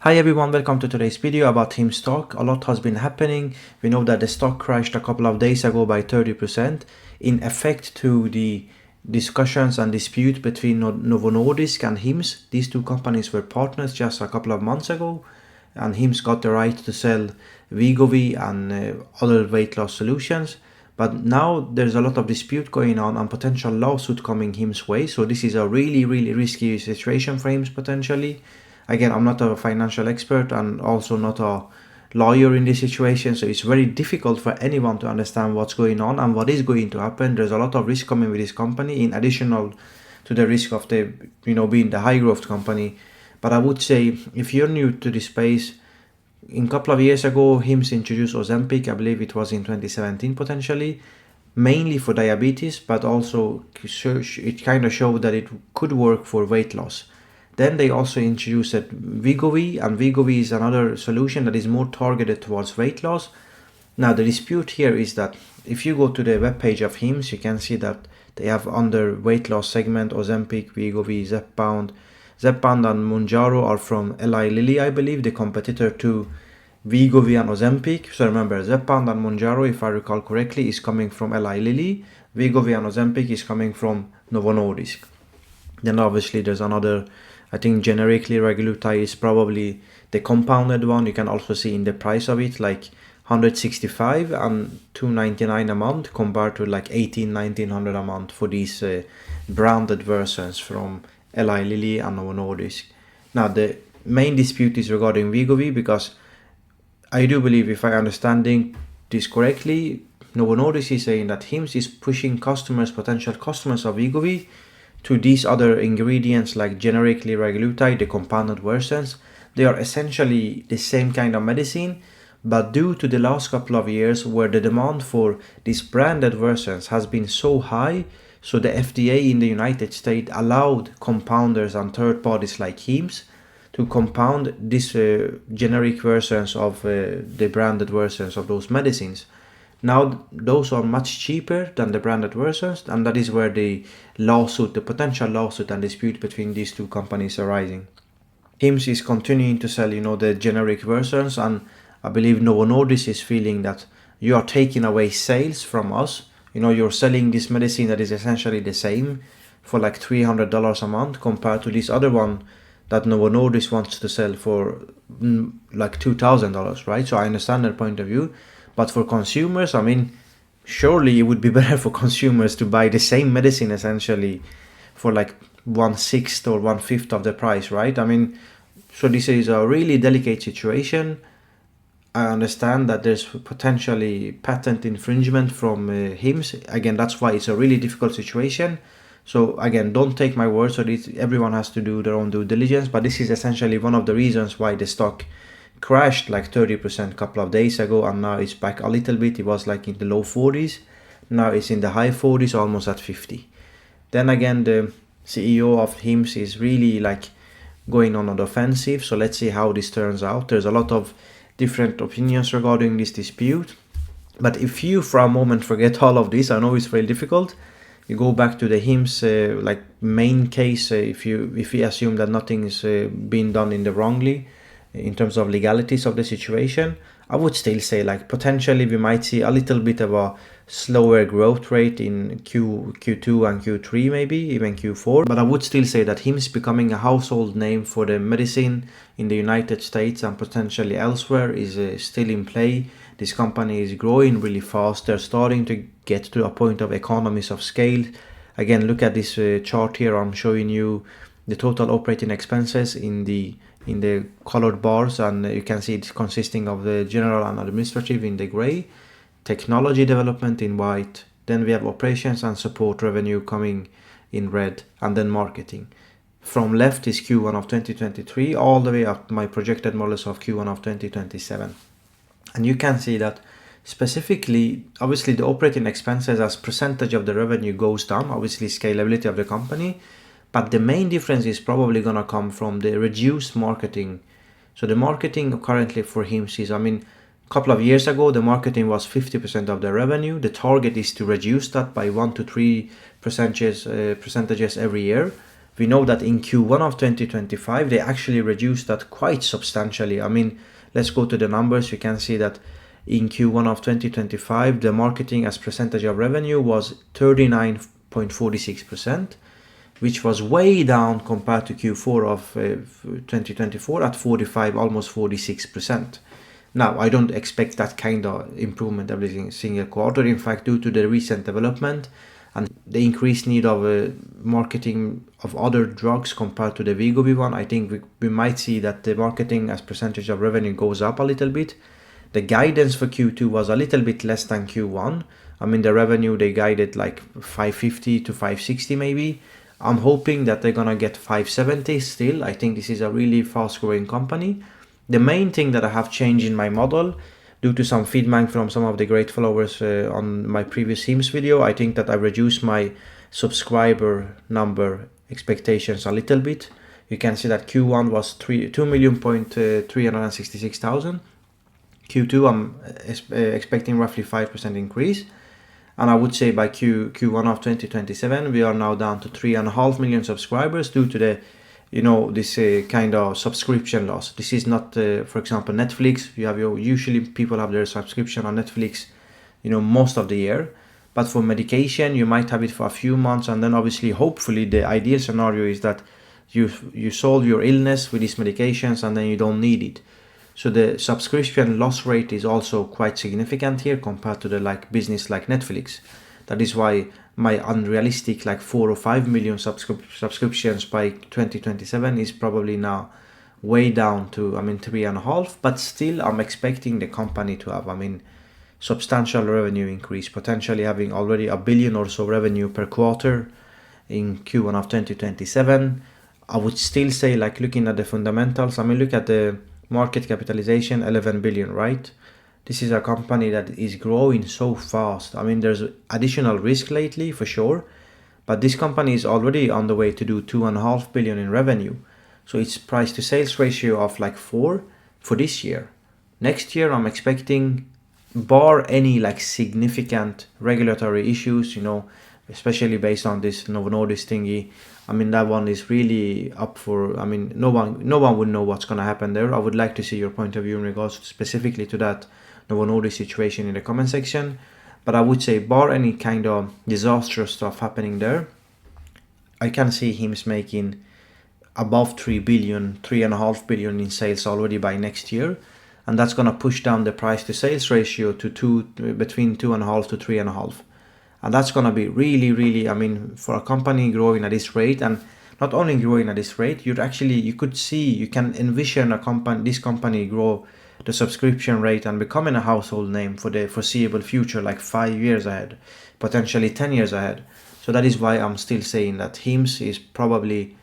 Hi everyone, welcome to today's video about Team stock. A lot has been happening. We know that the stock crashed a couple of days ago by 30% in effect to the discussions and dispute between Novo Nordisk and hims. These two companies were partners just a couple of months ago, and hims got the right to sell Wegovy and other weight loss solutions. But now there's a lot of dispute going on and potential lawsuit coming hims' way. So this is a really risky situation for hims potentially. Again, I'm not a financial expert and also not a lawyer in this situation, so it's very difficult for anyone to understand what's going on and what is going to happen. There's a lot of risk coming with this company in additional to the risk of the being the high growth company. But I would say if you're new to this space, in a couple of years ago, hims introduced Ozempic. I believe it was in 2017 potentially, mainly for diabetes, but also it kind of showed that it could work for weight loss. Then they also introduced Wegovy, and Wegovy is another solution that is more targeted towards weight loss. Now the dispute here is that if you go to the webpage of hims, you can see that they have under weight loss segment Ozempic, Wegovy, Zepbound. Zepbound and Mounjaro are from Eli Lilly, I believe, the competitor to Wegovy and Ozempic. So remember, Zepbound and Mounjaro, if I recall correctly, is coming from Eli Lilly. Wegovy and Ozempic is coming from Novo Nordisk. Then obviously there's another, I think generically liraglutide is probably the compounded one. You can also see in the price of it like 165 and 299 a month compared to like 1900 a month for these branded versions from Eli Lilly and Novo Nordisk. Now the main dispute is regarding Wegovy, because I do believe, if I understanding this correctly, Novo Nordisk is saying that hims is pushing potential customers of Wegovy to these other ingredients like generic liraglutide, the compounded versions. They are essentially the same kind of medicine, but due to the last couple of years where the demand for these branded versions has been so high, so the FDA in the United States allowed compounders and third parties like hims to compound these generic versions of the branded versions of those medicines. Now those are much cheaper than the branded versions, and that is where the potential lawsuit and dispute between these two companies are arising. hims is continuing to sell, the generic versions, and I believe Novo Nordisk is feeling that you are taking away sales from us. You're selling this medicine that is essentially the same for like $300 a month compared to this other one that Novo Nordisk wants to sell for like $2,000, right? So I understand their point of view. But for consumers, surely it would be better for consumers to buy the same medicine essentially for like 1/6 or 1/5 of the price, right? So this is a really delicate situation. I understand that there's potentially patent infringement from hims. Again, that's why it's a really difficult situation. So again, don't take my word. So everyone has to do their own due diligence. But this is essentially one of the reasons why the stock crashed like 30% a couple of days ago, and now it's back a little bit. It was like in the low 40s. Now it's in the high 40s, almost at 50. Then again, the CEO of hims is really like going on an offensive. So let's see how this turns out. There's a lot of different opinions regarding this dispute. But if you for a moment forget all of this, I know it's very difficult. You go back to the hims like main case. If we assume that nothing is being done in the wrongly, in terms of legalities of the situation, I would still say like potentially we might see a little bit of a slower growth rate in Q2 and Q3, maybe even Q4. But I would still say that hims becoming a household name for the medicine in the United States and potentially elsewhere is still in play. This company is growing really fast. They're starting to get to a point of economies of scale. Again, look at this chart here. I'm showing you the total operating expenses in the colored bars, and you can see it's consisting of the general and administrative in the gray, technology development in white, then we have operations and support revenue coming in red, and then marketing. From left is Q1 of 2023 all the way up my projected models of Q1 of 2027. And you can see that specifically, obviously the operating expenses as percentage of the revenue goes down, obviously scalability of the company. But the main difference is probably going to come from the reduced marketing. So the marketing currently for hims is, a couple of years ago, the marketing was 50% of the revenue. The target is to reduce that by 1 to 3 percentages every year we know that in Q1 of 2025, they actually reduced that quite substantially. I mean, let's go to the numbers. You can see that in Q1 of 2025, the marketing as percentage of revenue was 39.46%, which was way down compared to Q4 of 2024 at 45, almost 46%. Now, I don't expect that kind of improvement every single quarter. In fact, due to the recent development and the increased need of marketing of other drugs compared to the Wegovy one, I think we might see that the marketing as percentage of revenue goes up a little bit. The guidance for Q2 was a little bit less than Q1. I mean, the revenue, they guided like 550 to 560 maybe. I'm hoping that they're gonna get 570 still. I think this is a really fast growing company. The main thing that I have changed in my model, due to some feedback from some of the great followers on my previous Hims video, I think that I reduced my subscriber number expectations a little bit. You can see that Q1 was 2,366,000. Q2 I'm expecting roughly 5% increase, and I would say by Q1 of 2027 we are now down to 3.5 million subscribers due to the this kind of subscription loss. This is not for example Netflix. Usually people have their subscription on Netflix most of the year, but for medication you might have it for a few months, and then obviously hopefully the ideal scenario is that you solve your illness with these medications and then you don't need it. So the subscription loss rate is also quite significant here compared to the business like Netflix. That is why my unrealistic 4 or 5 million subscriptions by 2027 is probably now way down to 3.5. But still, I'm expecting the company to have substantial revenue increase, potentially having already $1 billion or so revenue per quarter in Q1 of 2027. I would still say, looking at the fundamentals, look at the market capitalization, 11 billion, right? This is a company that is growing so fast. There's additional risk lately for sure, but this company is already on the way to do 2.5 billion in revenue. So its price to sales ratio of 4 for this year. Next year, I'm expecting, bar any significant regulatory issues, especially based on this Novo Nordisk thingy. That one is really up for, no one would know what's going to happen there. I would like to see your point of view in regards specifically to that Novo Nordisk situation in the comment section. But I would say, bar any kind of disastrous stuff happening there, I can see Hims making above 3 billion, 3.5 billion in sales already by next year. And that's going to push down the price to sales ratio to between 2.5 to 3.5. And that's going to be really, really, for a company growing at this rate, and not only growing at this rate, you can envision this company grow the subscription rate and becoming a household name for the foreseeable future, 5 years ahead, potentially 10 years ahead. So that is why I'm still saying that Hims is probably,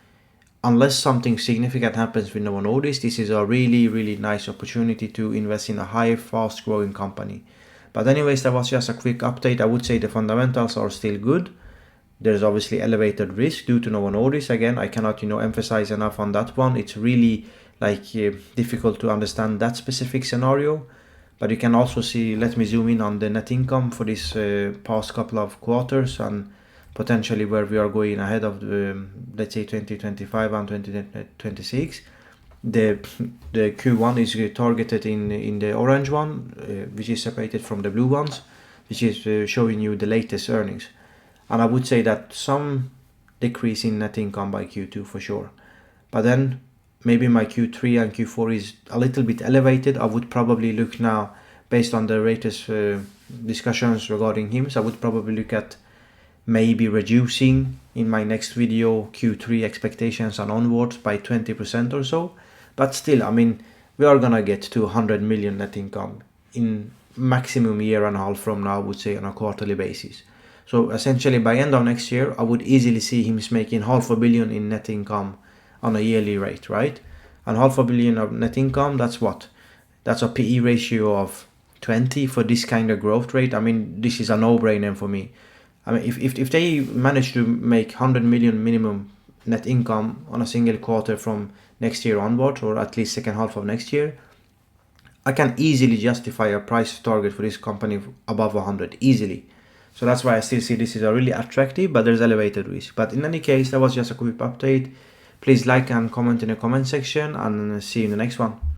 unless something significant happens with Novo Nordisk, this is a really, really nice opportunity to invest in a high, fast growing company. But anyways, that was just a quick update. I would say the fundamentals are still good. There's obviously elevated risk due to Novo Nordisk. Again, I cannot emphasize enough on that one. It's really difficult to understand that specific scenario. But you can also see, let me zoom in on the net income for this past couple of quarters and potentially where we are going ahead of let's say 2025 and 2026. The Q1 is targeted in the orange one, which is separated from the blue ones, which is showing you the latest earnings. And I would say that some decrease in net income by Q2 for sure. But then maybe my Q3 and Q4 is a little bit elevated. I would probably look now, based on the latest discussions regarding Hims, I would probably look at maybe reducing in my next video Q3 expectations and onwards by 20% or so. But still, we are gonna get to 100 million net income in maximum year and a half from now, I would say, on a quarterly basis. So essentially by end of next year, I would easily see him making $500 million in net income on a yearly rate, right? And $500 million of net income, that's what? That's a PE ratio of 20 for this kind of growth rate. This is a no-brainer for me. If they manage to make 100 million minimum net income on a single quarter from next year onward, or at least second half of next year, I can easily justify a price target for this company above 100, easily. So that's why I still see this is a really attractive, but there's elevated risk. But in any case, that was just a quick update. Please like and comment in the comment section, and see you in the next one.